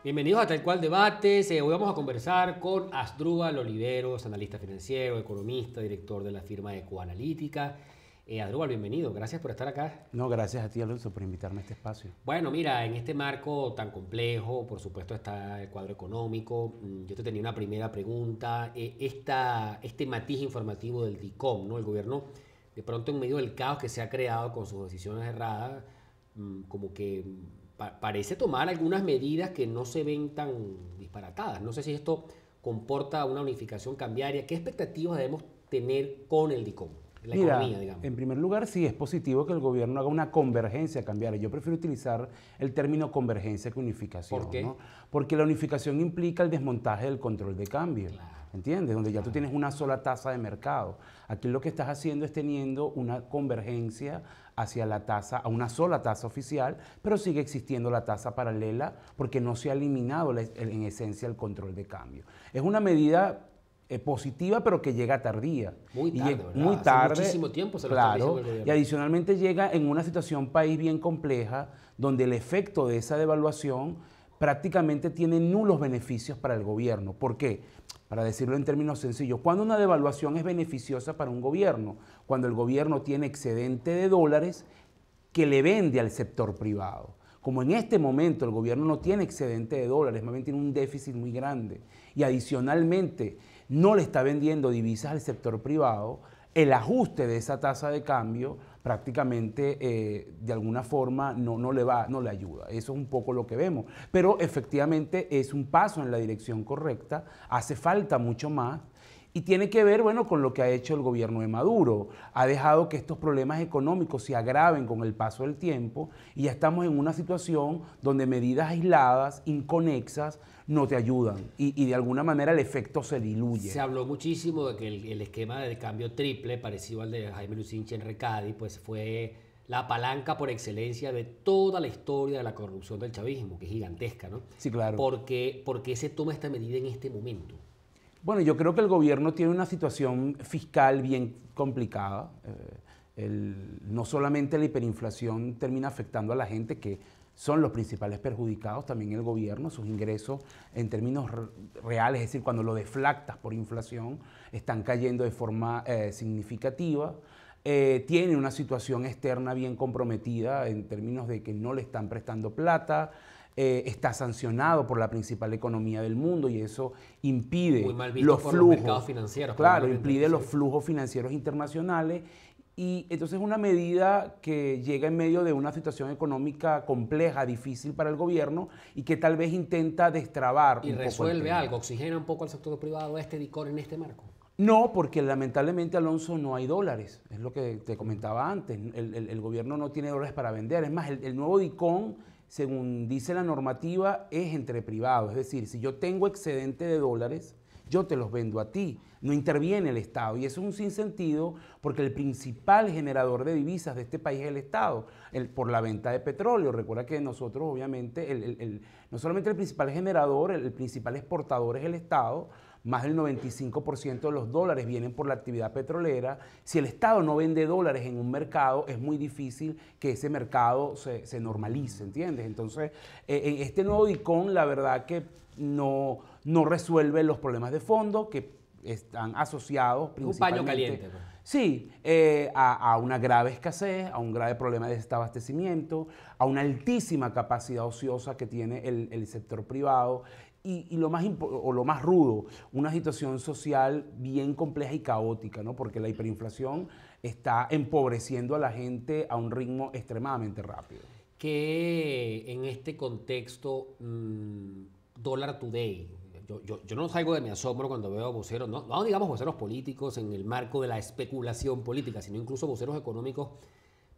Bienvenidos a Tal Cual Debates. Hoy vamos a conversar con Asdrúbal Oliveros, analista financiero, economista, director de la firma Ecoanalítica. Asdrúbal, bienvenido. Gracias por estar acá. No, gracias a ti, Alonso, por invitarme a este espacio. Bueno, mira, en este marco tan complejo, por supuesto, está el cuadro económico. Yo te tenía una primera pregunta. Este matiz informativo del DICOM, ¿no? El gobierno, de pronto, en medio del caos que se ha creado con sus decisiones erradas, como que parece tomar algunas medidas que no se ven tan disparatadas. No sé si esto comporta una unificación cambiaria. ¿Qué expectativas debemos tener con el DICOM? La economía, digamos. En primer lugar, sí, es positivo que el gobierno haga una convergencia cambiaria. Yo prefiero utilizar el término convergencia que unificación. ¿Por qué? ¿No? Porque la unificación implica el desmontaje del control de cambio. Claro. ¿Entiendes? Donde ya tú tienes una sola tasa de mercado. Aquí lo que estás haciendo es teniendo una convergencia hacia la tasa, a una sola tasa oficial, pero sigue existiendo la tasa paralela porque no se ha eliminado en esencia el control de cambio. Es una medida positiva, pero que llega tardía. Muy tarde, ¿verdad? Muy tarde. Hace muchísimo tiempo se lo está claro, diciendo el gobierno. y adicionalmente llega en una situación país bien compleja, donde el efecto de esa devaluación prácticamente tiene nulos beneficios para el gobierno. ¿Por qué? Para decirlo en términos sencillos, ¿cuándo una devaluación es beneficiosa para un gobierno? Cuando el gobierno tiene excedente de dólares que le vende al sector privado. Como en este momento el gobierno no tiene excedente de dólares, más bien tiene un déficit muy grande y adicionalmente no le está vendiendo divisas al sector privado, el ajuste de esa tasa de cambio prácticamente de alguna forma no le ayuda. Eso es un poco lo que vemos. Pero efectivamente es un paso en la dirección correcta, hace falta mucho más. Y tiene que ver, bueno, con lo que ha hecho el gobierno de Maduro. Ha dejado que estos problemas económicos se agraven con el paso del tiempo y ya estamos en una situación donde medidas aisladas, inconexas, no te ayudan y de alguna manera el efecto se diluye. Se habló muchísimo de que el esquema de cambio triple, parecido al de Jaime Lucinchi en Recadi, pues fue la palanca por excelencia de toda la historia de la corrupción del chavismo, que es gigantesca, ¿no? Sí, claro. ¿Por qué se toma esta medida en este momento? Bueno, yo creo que el gobierno tiene una situación fiscal bien complicada. No solamente la hiperinflación termina afectando a la gente, que son los principales perjudicados, también el gobierno, sus ingresos en términos reales, es decir, cuando lo deflactas por inflación, están cayendo de forma significativa. Tiene una situación externa bien comprometida en términos de que no le están prestando plata. Está sancionado por la principal economía del mundo y eso impide muy mal visto los por flujos. Los mercados financieros. Claro, impide los flujos financieros internacionales y entonces es una medida que llega en medio de una situación económica compleja, difícil para el gobierno y que tal vez intenta destrabar y un poco resuelve algo, oxigena un poco al sector privado DICOM en este marco. No, porque lamentablemente, Alonso, no hay dólares. Es lo que te comentaba antes. El gobierno no tiene dólares para vender. Es más, el nuevo DICOM, según dice la normativa, es entre privados. Es decir, si yo tengo excedente de dólares, yo te los vendo a ti. No interviene el Estado. Y eso es un sinsentido porque el principal generador de divisas de este país es el Estado, por la venta de petróleo. Recuerda que nosotros, obviamente, no solamente el principal generador, el principal exportador es el Estado. Más del 95% de los dólares vienen por la actividad petrolera. Si el Estado no vende dólares en un mercado, es muy difícil que ese mercado se normalice, ¿entiendes? Entonces, este nuevo DICOM, la verdad que no resuelve los problemas de fondo que están asociados principalmente... Un paño caliente. Pues. Sí, a una grave escasez, a un grave problema de desabastecimiento, a una altísima capacidad ociosa que tiene el sector privado y lo más rudo, una situación social bien compleja y caótica, ¿no? Porque la hiperinflación está empobreciendo a la gente a un ritmo extremadamente rápido. Que en este contexto, Dollar Today, yo no salgo de mi asombro cuando veo voceros, no digamos voceros políticos en el marco de la especulación política, sino incluso voceros económicos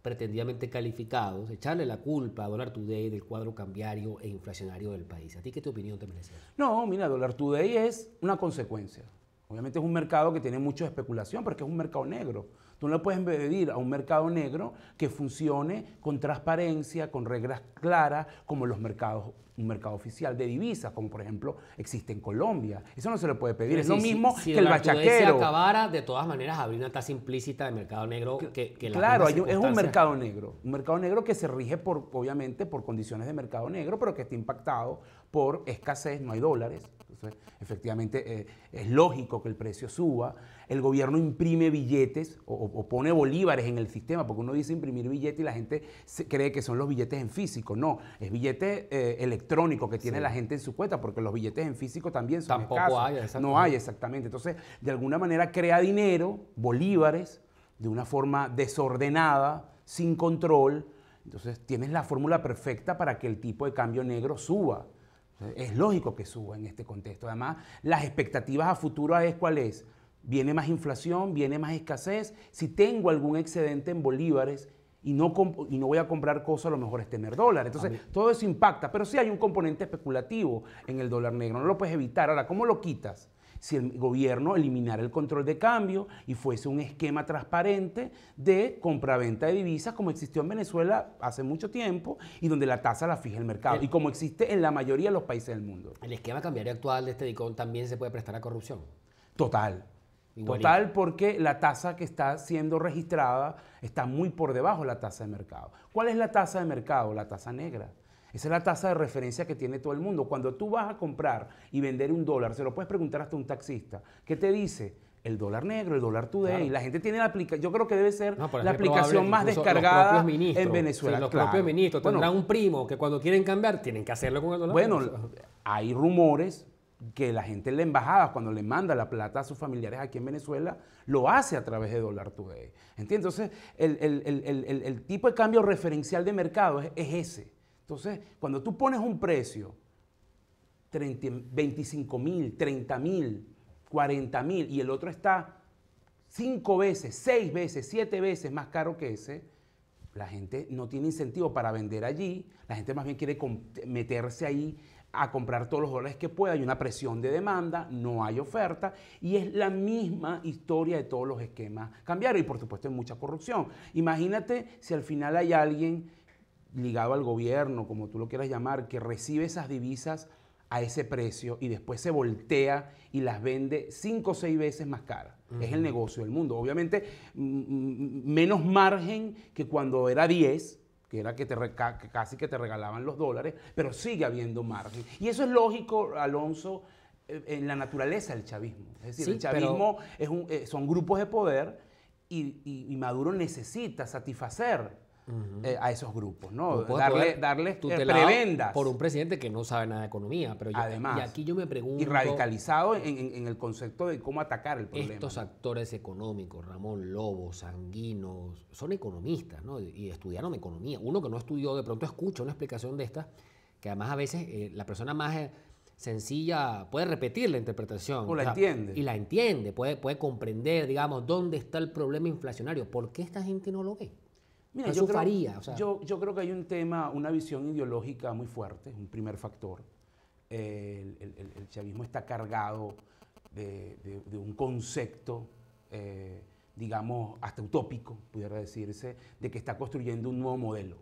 pretendidamente calificados, echarle la culpa a Dollar Today del cuadro cambiario e inflacionario del país. ¿A ti qué tu opinión te merece? No, mira, Dollar Today es una consecuencia. Obviamente es un mercado que tiene mucha especulación, porque es un mercado negro, Tú no le puedes pedir a un mercado negro que funcione con transparencia, con reglas claras, como los mercados, un mercado oficial de divisas, como por ejemplo existe en Colombia. Eso no se le puede pedir. Es lo mismo que el bachaquero. Si se acabara, de todas maneras, habría una tasa implícita de mercado negro que claro, es un mercado negro. Un mercado negro que se rige, obviamente, por condiciones de mercado negro, pero que está impactado por escasez, no hay dólares. Entonces, efectivamente, es lógico que el precio suba. El gobierno imprime billetes o pone bolívares en el sistema, porque uno dice imprimir billetes y la gente cree que son los billetes en físico. No, es billete electrónico que tiene la gente en su cuenta, porque los billetes en físico también son escasos. No hay, exactamente. Entonces, de alguna manera crea dinero, bolívares, de una forma desordenada, sin control. Entonces, tienes la fórmula perfecta para que el tipo de cambio negro suba. Es lógico que suba en este contexto. Además, las expectativas a futuro es ¿cuál es? Viene más inflación, viene más escasez. Si tengo algún excedente en bolívares y no voy a comprar cosas, a lo mejor es tener dólares. Entonces, todo eso impacta. Pero sí hay un componente especulativo en el dólar negro. No lo puedes evitar. Ahora, ¿cómo lo quitas? Si el gobierno eliminara el control de cambio y fuese un esquema transparente de compra-venta de divisas como existió en Venezuela hace mucho tiempo y donde la tasa la fija el mercado y como existe en la mayoría de los países del mundo. ¿El esquema cambiario actual de este DICOM también se puede prestar a corrupción? Total. Igualito. Total, porque la tasa que está siendo registrada está muy por debajo de la tasa de mercado. ¿Cuál es la tasa de mercado? La tasa negra. Esa es la tasa de referencia que tiene todo el mundo. Cuando tú vas a comprar y vender un dólar, se lo puedes preguntar hasta un taxista. ¿Qué te dice? El dólar negro, el dólar today. Claro. La gente tiene la aplicación. Yo creo que debe ser la aplicación más descargada en Venezuela. Los propios ministros tendrán un primo que cuando quieren cambiar tienen que hacerlo con el dólar negro. Bueno, hay rumores que la gente en la embajada, cuando le manda la plata a sus familiares aquí en Venezuela, lo hace a través de Dólar Today. ¿Entiendes? Entonces, el tipo de cambio referencial de mercado es ese. Entonces, cuando tú pones un precio, 25.000, 30.000, 40.000, y el otro está 5 veces, 6 veces, 7 veces más caro que ese, la gente no tiene incentivo para vender allí, la gente más bien quiere meterse ahí a comprar todos los dólares que pueda, hay una presión de demanda, no hay oferta, y es la misma historia de todos los esquemas cambiarios, y por supuesto hay mucha corrupción. Imagínate si al final hay alguien ligado al gobierno, como tú lo quieras llamar, que recibe esas divisas a ese precio y después se voltea y las vende 5 o 6 veces más caras. Es el negocio del mundo. Obviamente, menos margen que cuando era 10, que era que casi que te regalaban los dólares, pero sigue habiendo margen. Y eso es lógico, Alonso, en la naturaleza del chavismo. Es decir, el chavismo son grupos de poder y Maduro necesita satisfacer a esos grupos, ¿no? Darles prebendas. Por un presidente que no sabe nada de economía. Pero además, y aquí yo me pregunto... Y radicalizado en el concepto de cómo atacar el problema. Estos actores económicos, Ramón Lobo, Sanguinos, son economistas, ¿no? Y estudiaron economía. Uno que no estudió, de pronto escucha una explicación de esta, que además a veces la persona más sencilla puede repetir la interpretación. O la entiende. Y la entiende, puede comprender, digamos, dónde está el problema inflacionario. ¿Por qué esta gente no lo ve? Mira, yo creo que hay un tema, una visión ideológica muy fuerte, es un primer factor. El chavismo está cargado de un concepto, digamos, hasta utópico, pudiera decirse, de que está construyendo un nuevo modelo.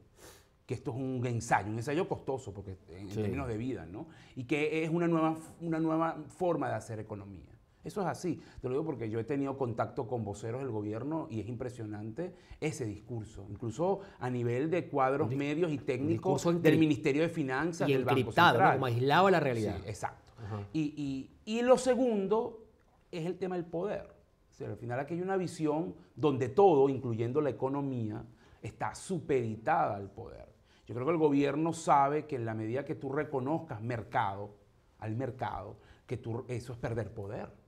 Que esto es un ensayo costoso porque en términos de vida, ¿no? Y que es una nueva forma de hacer economía. Eso es así. Te lo digo porque yo he tenido contacto con voceros del gobierno y es impresionante ese discurso. Incluso a nivel de cuadros medios y técnicos del Ministerio de Finanzas, del Banco Central. ¿No? Como aislado de la realidad. Sí, exacto. Y lo segundo es el tema del poder. O sea, al final aquí hay una visión donde todo, incluyendo la economía, está supeditada al poder. Yo creo que el gobierno sabe que en la medida que tú reconozcas al mercado, que eso es perder poder.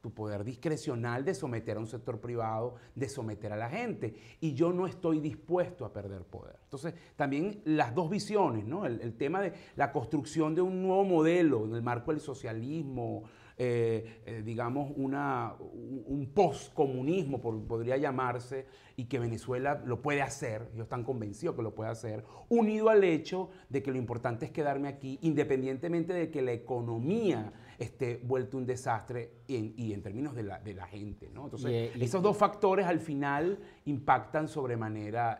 Tu poder discrecional de someter a un sector privado, de someter a la gente. Y yo no estoy dispuesto a perder poder. Entonces, también las dos visiones, ¿no? El tema de la construcción de un nuevo modelo en el marco del socialismo, digamos, un postcomunismo, podría llamarse, y que Venezuela lo puede hacer, ellos están convencidos que lo puede hacer, unido al hecho de que lo importante es quedarme aquí, independientemente de que la economía esté vuelto un desastre y en términos de la gente, ¿no? Entonces, esos dos factores al final impactan sobremanera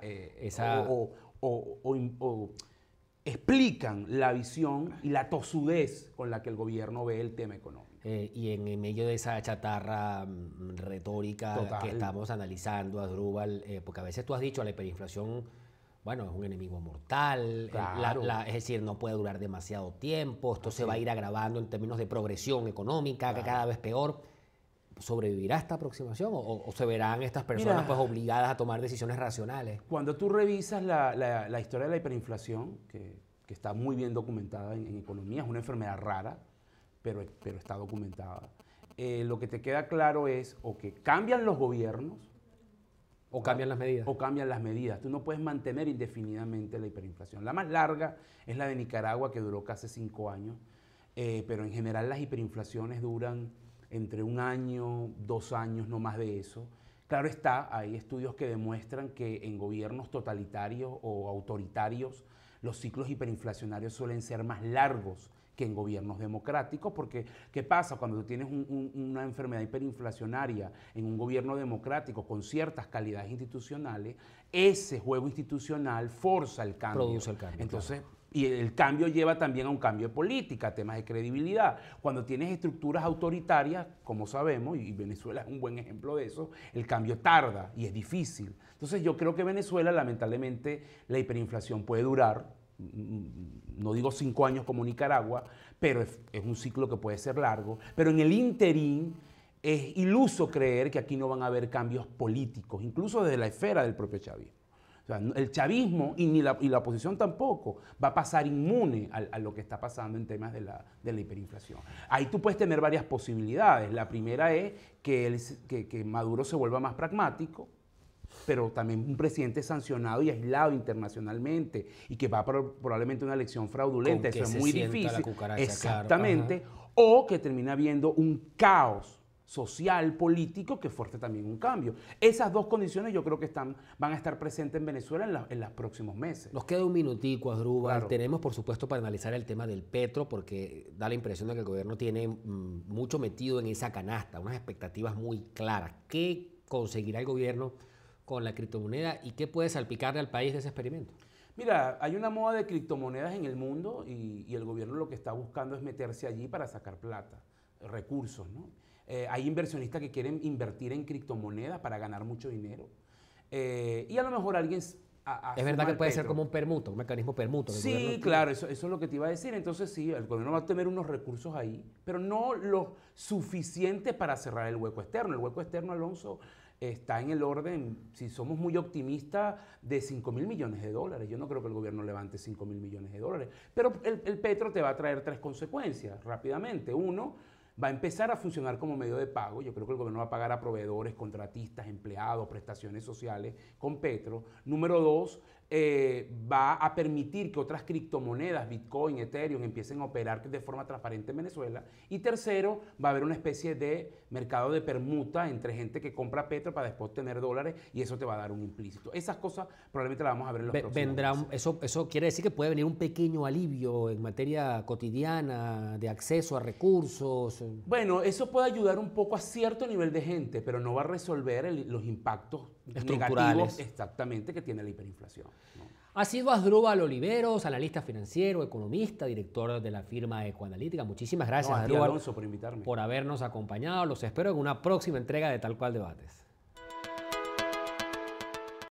o explican la visión y la tosudez con la que el gobierno ve el tema económico. Y en medio de esa chatarra retórica Total. que estamos analizando, Asdrúbal, porque a veces tú has dicho la hiperinflación, bueno, es un enemigo mortal, Claro. es decir, no puede durar demasiado tiempo, esto se va a es. ir agravando en términos de progresión económica, que Claro. cada vez peor. ¿Sobrevivirá esta aproximación o se verán estas personas Mira, pues obligadas a tomar decisiones racionales? Cuando tú revisas la historia de la hiperinflación, que está muy bien documentada en economía, es una enfermedad rara, pero está documentada, lo que te queda claro es o que cambian los gobiernos ¿O cambian las medidas? o cambian las medidas. Tú no puedes mantener indefinidamente la hiperinflación. La más larga es la de Nicaragua, que duró casi 5 años, pero en general las hiperinflaciones duran entre 1 año, 2 años, no más de eso. Claro está, hay estudios que demuestran que en gobiernos totalitarios o autoritarios los ciclos hiperinflacionarios suelen ser más largos que en gobiernos democráticos, porque ¿qué pasa cuando tú tienes una enfermedad hiperinflacionaria en un gobierno democrático con ciertas calidades institucionales? Ese juego institucional forza el cambio. Produce el cambio. Entonces, claro. Y el cambio lleva también a un cambio de política, a temas de credibilidad. Cuando tienes estructuras autoritarias, como sabemos, y Venezuela es un buen ejemplo de eso, el cambio tarda y es difícil. Entonces yo creo que Venezuela, lamentablemente, la hiperinflación puede durar, no digo 5 años como Nicaragua, pero es un ciclo que puede ser largo. Pero en el interín es iluso creer que aquí no van a haber cambios políticos, incluso desde la esfera del propio chavismo. O sea, el chavismo y la oposición tampoco va a pasar inmune a lo que está pasando en temas de la hiperinflación. Ahí tú puedes tener varias posibilidades. La primera es que Maduro se vuelva más pragmático, pero también un presidente sancionado y aislado internacionalmente y que va a probablemente una elección fraudulenta. Con que eso es se muy sienta difícil. la cucaracha, Exactamente. claro. O que termina habiendo un caos social, político, que fuerce también un cambio. Esas dos condiciones yo creo que van a estar presentes en Venezuela en los próximos meses. Nos queda un minutico, Asdrúbal. Claro. Tenemos, por supuesto, para analizar el tema del petro, porque da la impresión de que el gobierno tiene mucho metido en esa canasta, unas expectativas muy claras. ¿Qué conseguirá el gobierno con la criptomoneda y qué puede salpicarle al país de ese experimento? Mira, hay una moda de criptomonedas en el mundo y el gobierno lo que está buscando es meterse allí para sacar plata, recursos, ¿no? Hay inversionistas que quieren invertir en criptomonedas para ganar mucho dinero. Y a lo mejor alguien... Es verdad que puede ser como un permuto, un mecanismo permuto. Sí, claro, eso es lo que te iba a decir. Entonces sí, el gobierno va a tener unos recursos ahí, pero no lo suficiente para cerrar el hueco externo. El hueco externo, Alonso, está en el orden, si somos muy optimistas, de 5.000 millones de dólares. Yo no creo que el gobierno levante 5.000 millones de dólares. Pero el petro te va a traer 3 consecuencias rápidamente. Uno, va a empezar a funcionar como medio de pago. Yo creo que el gobierno va a pagar a proveedores, contratistas, empleados, prestaciones sociales con petro. Número 2, va a permitir que otras criptomonedas, Bitcoin, Ethereum, empiecen a operar de forma transparente en Venezuela. Y tercero, va a haber una especie de mercado de permuta entre gente que compra petro para después tener dólares y eso te va a dar un implícito. Esas cosas probablemente las vamos a ver en los próximos meses. Eso quiere decir que puede venir un pequeño alivio en materia cotidiana de acceso a recursos. Bueno, eso puede ayudar un poco a cierto nivel de gente, pero no va a resolver los impactos negativos exactamente que tiene la hiperinflación, ¿no? Ha sido Asdrúbal Oliveros, analista financiero, economista, director de la firma Ecoanalítica. Muchísimas gracias, A ti, Asdrúbal, Alonso, por invitarme. por habernos acompañado. Los espero en una próxima entrega de Tal Cual Debates.